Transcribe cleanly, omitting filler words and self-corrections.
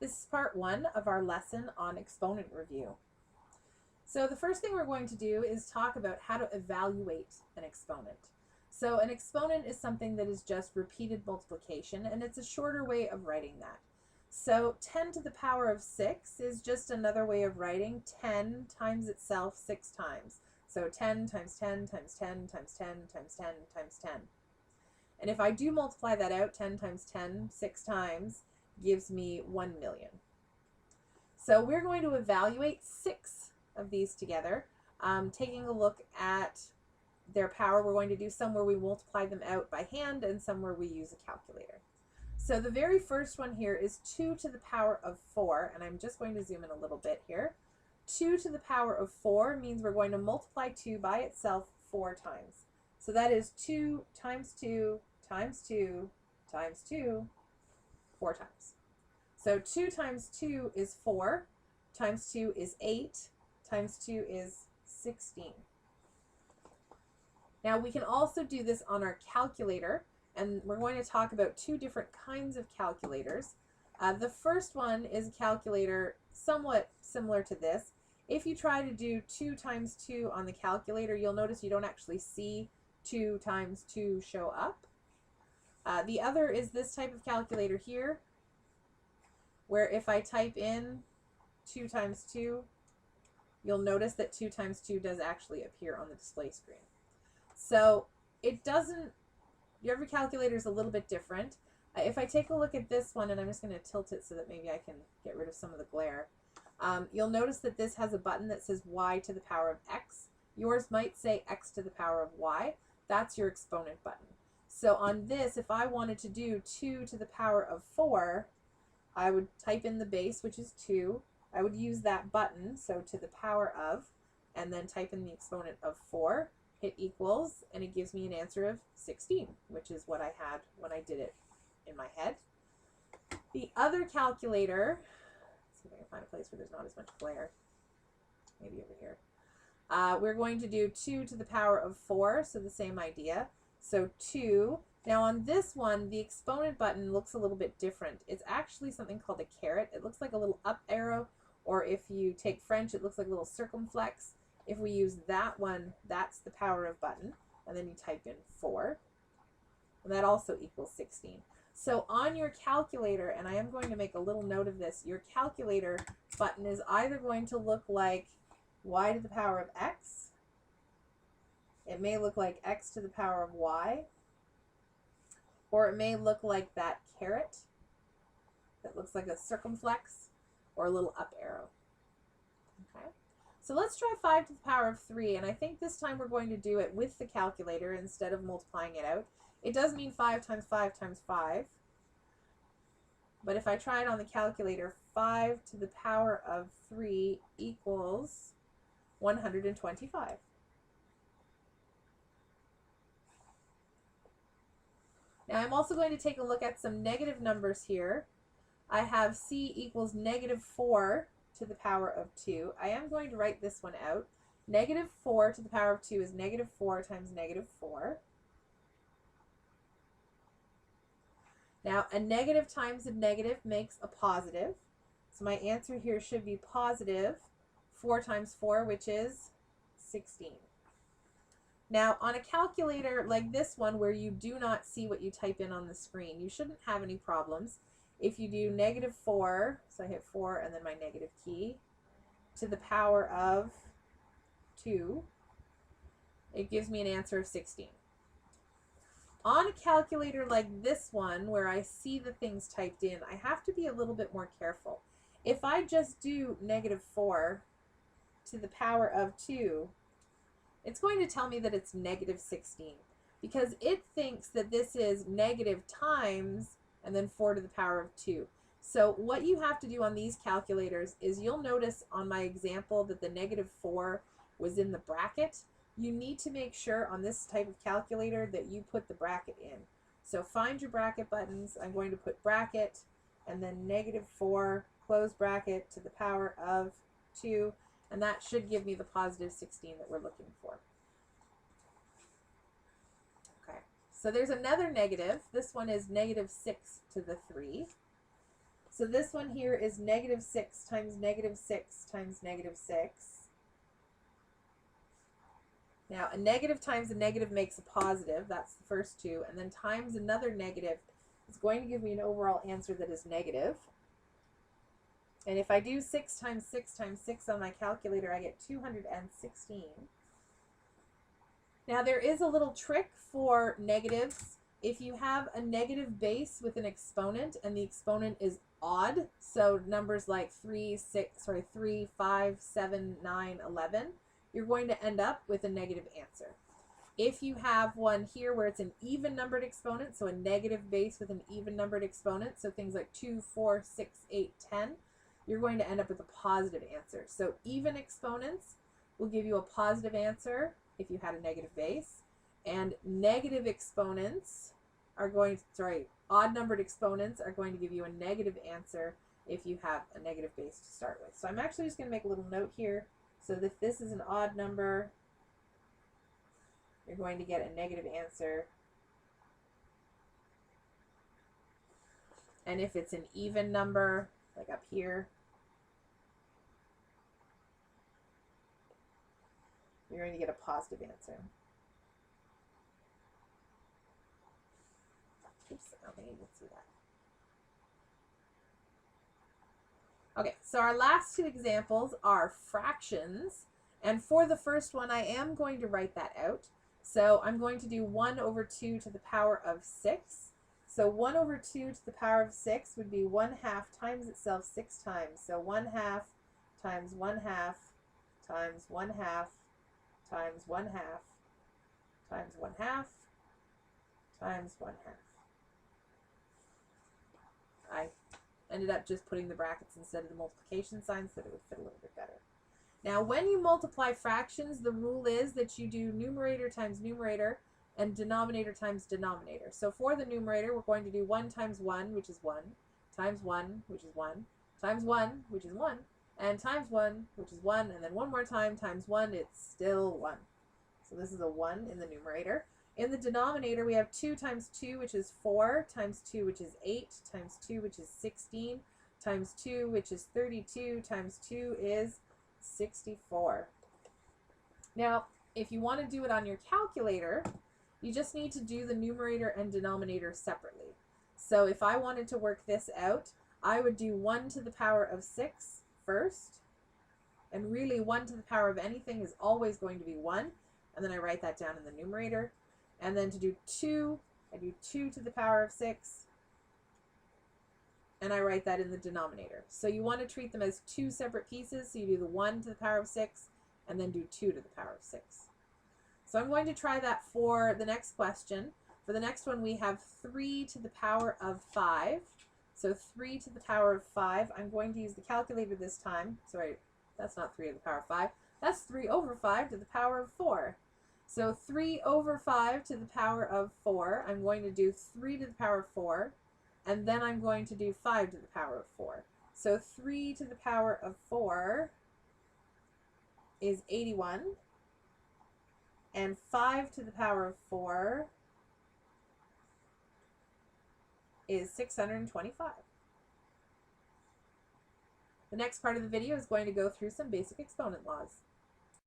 This is part 1 of our lesson on exponent review. So the first thing we're going to do is talk about how to evaluate an exponent. So an exponent is something that is just repeated multiplication, and it's a shorter way of writing that. So 10 to the power of 6 is just another way of writing 10 times itself 6 times. So 10 times 10 times 10 times 10 times 10 times 10. And if I do multiply that out, 10 times 10 6 times gives me 1 million. So we're going to evaluate 6 of these together, taking a look at their power. We're going to do some where we multiply them out by hand and some where we use a calculator. So the very first one here is 2 to the power of 4, and I'm just going to zoom in a little bit here. 2 to the power of 4 means we're going to multiply 2 by itself 4 times. So that is 2 times 2 times 2 times 2, 4 times. So 2 times 2 is 4, times 2 is 8, times 2 is 16. Now we can also do this on our calculator, and we're going to talk about 2 different kinds of calculators. The first one is a calculator somewhat similar to this. If you try to do 2 times 2 on the calculator, you'll notice you don't actually see 2 times 2 show up. The other is this type of calculator here, where if I type in 2 times 2, you'll notice that 2 times 2 does actually appear on the display screen. So it doesn't, every calculator is a little bit different. If I take a look at this one, and I'm just going to tilt it so that maybe I can get rid of some of the glare, you'll notice that this has a button that says y to the power of x. Yours might say x to the power of y. That's your exponent button. So on this, if I wanted to do 2 to the power of 4, I would type in the base, which is 2. I would use that button, so to the power of, and then type in the exponent of 4, hit equals, and it gives me an answer of 16, which is what I had when I did it in my head. The other calculator, let's see if I can find a place where there's not as much glare, maybe over here. We're going to do 2 to the power of 4, so the same idea. So 2. Now on this one, the exponent button looks a little bit different. It's actually something called a caret. It looks like a little up arrow, or if you take French, it looks like a little circumflex. If we use that one, that's the power of button, and then you type in 4, and that also equals 16. So on your calculator, and I am going to make a little note of this, your calculator button is either going to look like y to the power of x, it may look like x to the power of y, or it may look like that caret that looks like a circumflex or a little up arrow. Okay, so let's try 5 to the power of 3, and I think this time we're going to do it with the calculator instead of multiplying it out. It does mean 5 times 5 times 5, but if I try it on the calculator, 5 to the power of 3 equals 125. Now I'm also going to take a look at some negative numbers here. I have c equals negative 4 to the power of 2. I am going to write this one out. Negative 4 to the power of 2 is negative 4 times negative 4. Now a negative times a negative makes a positive. So my answer here should be positive 4 times 4, which is 16. Now on a calculator like this one, where you do not see what you type in on the screen, you shouldn't have any problems. If you do negative 4, so I hit 4 and then my negative key, to the power of 2, it gives me an answer of 16. On a calculator like this one, where I see the things typed in, I have to be a little bit more careful. If I just do negative 4 to the power of 2, it's going to tell me that it's negative 16, because it thinks that this is negative times and then 4 to the power of 2. So what you have to do on these calculators is, you'll notice on my example that the negative 4 was in the bracket. You need to make sure on this type of calculator that you put the bracket in. So find your bracket buttons. I'm going to put bracket and then negative 4, close bracket, to the power of 2. And that should give me the positive 16 that we're looking for. Okay, so there's another negative. This one is negative 6 to the 3. So this one here is negative 6 times negative 6 times negative 6. Now, a negative times a negative makes a positive. That's the first two. And then times another negative is going to give me an overall answer that is negative. And if I do 6 times 6 times 6 on my calculator, I get 216. Now, there is a little trick for negatives. If you have a negative base with an exponent and the exponent is odd, so numbers like 3, 5, 7, 9, 11, you're going to end up with a negative answer. If you have one here where it's an even numbered exponent, so a negative base with an even numbered exponent, so things like 2, 4, 6, 8, 10, you're going to end up with a positive answer. So even exponents will give you a positive answer if you had a negative base, and negative exponents are going to, odd numbered exponents are going to give you a negative answer if you have a negative base to start with. So I'm actually just going to make a little note here. So if this is an odd number, you're going to get a negative answer. And if it's an even number, like up here, you're going to get a positive answer. Oops, I don't think you can see that. Okay, so our last two examples are fractions. And for the first one, I am going to write that out. So I'm going to do 1 over 2 to the power of 6. So 1 over 2 to the power of 6 would be 1/2 times itself 6 times. So 1/2 times 1/2 times 1/2 times 1/2 times 1/2 times 1/2. I ended up just putting the brackets instead of the multiplication sign so that it would fit a little bit better. Now, when you multiply fractions, the rule is that you do numerator times numerator and denominator times denominator. So for the numerator, we're going to do 1 times 1, which is 1, times 1, which is 1, times 1, which is 1, and times 1, which is 1, and then one more time times 1, it's still 1. So this is a 1 in the numerator. In the denominator, we have 2 times 2, which is 4, times 2, which is 8, times 2, which is 16, times 2, which is 32, times 2 is 64. Now, if you want to do it on your calculator, you just need to do the numerator and denominator separately. So if I wanted to work this out, I would do 1 to the power of 6 first. And really, 1 to the power of anything is always going to be 1. And then I write that down in the numerator. And then to do 2, I do 2 to the power of 6. And I write that in the denominator. So you want to treat them as two separate pieces. So you do the 1 to the power of 6 and then do 2 to the power of 6. So I'm going to try that for the next question. For the next one, we have 3 to the power of 5. So 3 to the power of 5. I'm going to use the calculator this time. Sorry, that's not 3 to the power of 5. That's 3 over 5 to the power of 4. So 3 over 5 to the power of 4. I'm going to do 3 to the power of 4. And then I'm going to do 5 to the power of 4. So 3 to the power of 4 is 81. And 5 to the power of 4 is 625. The next part of the video is going to go through some basic exponent laws.